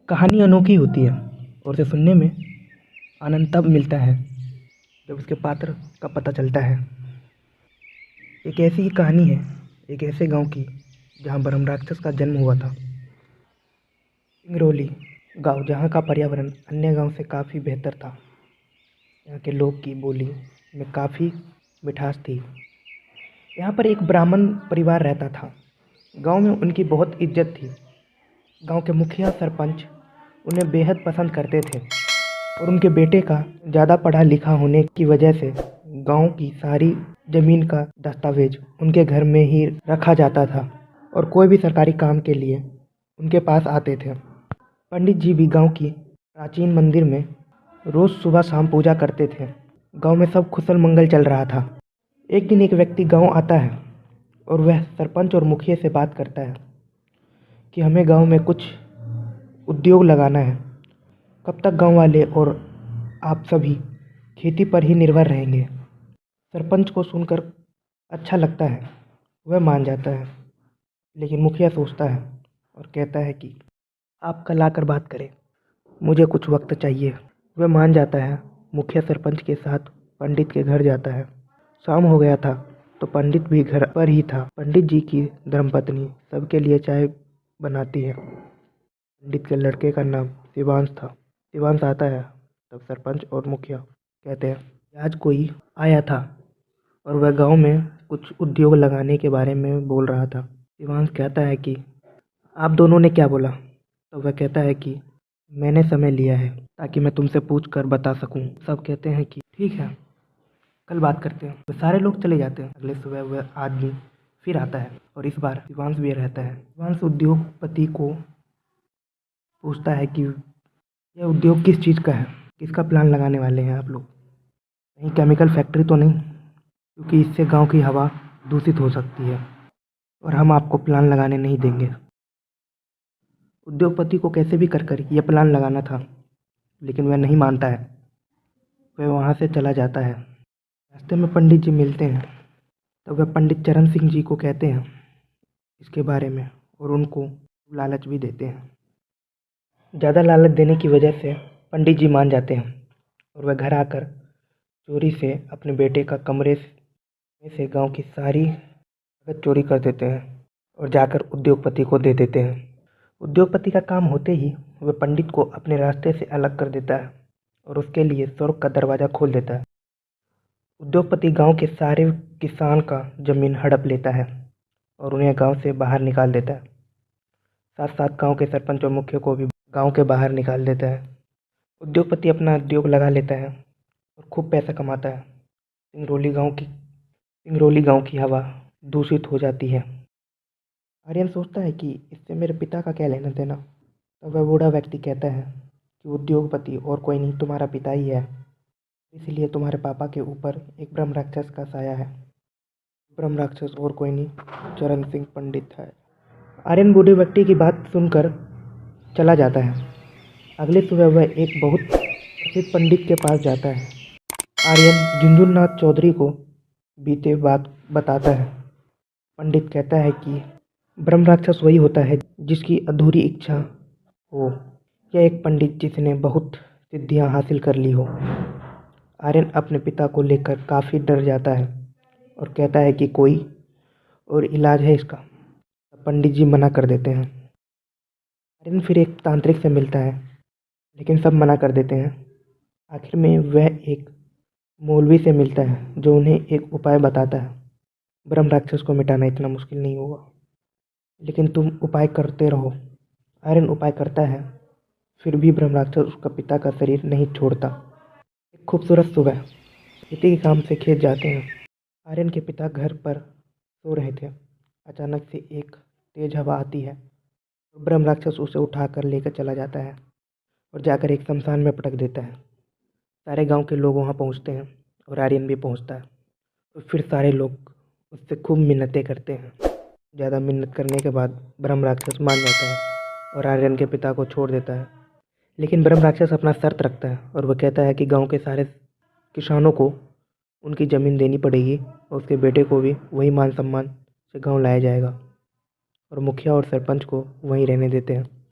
कहानी अनोखी होती है और उसे सुनने में आनंद तब मिलता है जब उसके पात्र का पता चलता है। एक ऐसी ही कहानी है एक ऐसे गांव की जहां ब्रह्म राक्षस का जन्म हुआ था। सिंगरौली गांव, जहां का पर्यावरण अन्य गांव से काफ़ी बेहतर था। यहाँ के लोग की बोली में काफ़ी मिठास थी। यहाँ पर एक ब्राह्मण परिवार रहता था। गांव में उनकी बहुत इज्जत थी। गांव के मुखिया सरपंच उन्हें बेहद पसंद करते थे और उनके बेटे का ज़्यादा पढ़ा लिखा होने की वजह से गांव की सारी ज़मीन का दस्तावेज उनके घर में ही रखा जाता था और कोई भी सरकारी काम के लिए उनके पास आते थे। पंडित जी भी गांव की प्राचीन मंदिर में रोज़ सुबह शाम पूजा करते थे। गांव में सब कुशल मंगल चल रहा था। एक दिन एक व्यक्ति गांव आता है और वह सरपंच और मुखिया से बात करता है कि हमें गांव में कुछ उद्योग लगाना है। कब तक गांव वाले और आप सभी खेती पर ही निर्भर रहेंगे। सरपंच को सुनकर अच्छा लगता है, वह मान जाता है। लेकिन मुखिया सोचता है और कहता है कि आप कल आकर बात करें, मुझे कुछ वक्त चाहिए। वह मान जाता है। मुखिया सरपंच के साथ पंडित के घर जाता है। शाम हो गया था तो पंडित भी घर पर ही था। पंडित जी की धर्मपत्नी सबके लिए चाय बनाती है। पंडित के लड़के का नाम शिवांश था। शिवांश आता है तब सरपंच और मुखिया कहते हैं कि आज कोई आया था और वह गांव में कुछ उद्योग लगाने के बारे में बोल रहा था। शिवांश कहता है कि आप दोनों ने क्या बोला? तो वह कहता है कि मैंने समय लिया है ताकि मैं तुमसे पूछ कर बता सकूं। सब कहते हैं कि ठीक है, कल बात करते हैं। वे सारे लोग चले जाते हैं। अगले सुबह वह आदमी फिर आता है और इस बार शिवांश भी रहता है। शिवांश उद्योगपति को पूछता है कि यह उद्योग किस चीज़ का है, किसका प्लान लगाने वाले हैं आप लोग? कहीं केमिकल फैक्ट्री तो नहीं, क्योंकि इससे गांव की हवा दूषित हो सकती है और हम आपको प्लान लगाने नहीं देंगे। उद्योगपति को कैसे भी कर यह प्लान लगाना था, लेकिन वह नहीं मानता है। वह वहाँ से चला जाता है। रास्ते में पंडित जी मिलते हैं तब वह पंडित चरण सिंह जी को कहते हैं इसके बारे में और उनको लालच भी देते हैं। ज़्यादा लालच देने की वजह से पंडित जी मान जाते हैं और वह घर आकर चोरी से अपने बेटे का कमरे में से गांव की सारी नकद चोरी कर देते हैं और जाकर उद्योगपति को दे देते हैं। उद्योगपति का काम होते ही वह पंडित को अपने रास्ते से अलग कर देता है और उसके लिए स्वर्ग का दरवाज़ा खोल देता है। उद्योगपति गांव के सारे किसान का ज़मीन हड़प लेता है और उन्हें गांव से बाहर निकाल देता है। साथ साथ गांव के सरपंच और मुखिया को भी गांव के बाहर निकाल देता है। उद्योगपति अपना उद्योग लगा लेता है और खूब पैसा कमाता है। सिंगरौली गांव की हवा दूषित हो जाती है। आर्यन सोचता है कि इससे मेरे पिता का क्या लेना देना। तब वह बूढ़ा व्यक्ति कहता है कि उद्योगपति और कोई नहीं, तुम्हारा पिता ही है, इसलिए तुम्हारे पापा के ऊपर एक ब्रह्म राक्षस का साया है। ब्रह्म राक्षस और कोई नहीं, चरण सिंह पंडित है। आर्यन बूढ़े व्यक्ति की बात सुनकर चला जाता है। अगले सुबह वह एक बहुत प्रसिद्ध पंडित के पास जाता है। आर्यन झुंझुननाथ चौधरी को बीते बात बताता है। पंडित कहता है कि ब्रह्म राक्षस वही होता है जिसकी अधूरी इच्छा हो, या एक पंडित जिसने बहुत सिद्धियां हासिल कर ली हो। आर्यन अपने पिता को लेकर काफ़ी डर जाता है और कहता है कि कोई और इलाज है इसका। पंडित जी मना कर देते हैं। आर्यन फिर एक तांत्रिक से मिलता है, लेकिन सब मना कर देते हैं। आखिर में वह एक मौलवी से मिलता है जो उन्हें एक उपाय बताता है। ब्रह्म राक्षस को मिटाना इतना मुश्किल नहीं होगा, लेकिन तुम उपाय करते रहो। आर्यन उपाय करता है, फिर भी ब्रह्म राक्षस उसका पिता का शरीर नहीं छोड़ता। एक खूबसूरत सुबह खेती के काम से खेत जाते हैं। आर्यन के पिता घर पर सो रहे थे। अचानक से एक तेज हवा आती है। ब्रह्म राक्षस उसे उठाकर लेकर चला जाता है और जाकर एक शमशान में पटक देता है। सारे गांव के लोग वहां पहुंचते हैं और आर्यन भी पहुंचता है। तो फिर सारे लोग उससे खूब मिन्नतें करते हैं। ज़्यादा मिन्नत करने के बाद ब्रह्म राक्षस मान जाता है और आर्यन के पिता को छोड़ देता है। लेकिन ब्रह्म राक्षस अपना शर्त रखता है और वह कहता है कि गांव के सारे किसानों को उनकी ज़मीन देनी पड़ेगी और उसके बेटे को भी वही मान सम्मान से गांव लाया जाएगा और मुखिया और सरपंच को वहीं रहने देते हैं।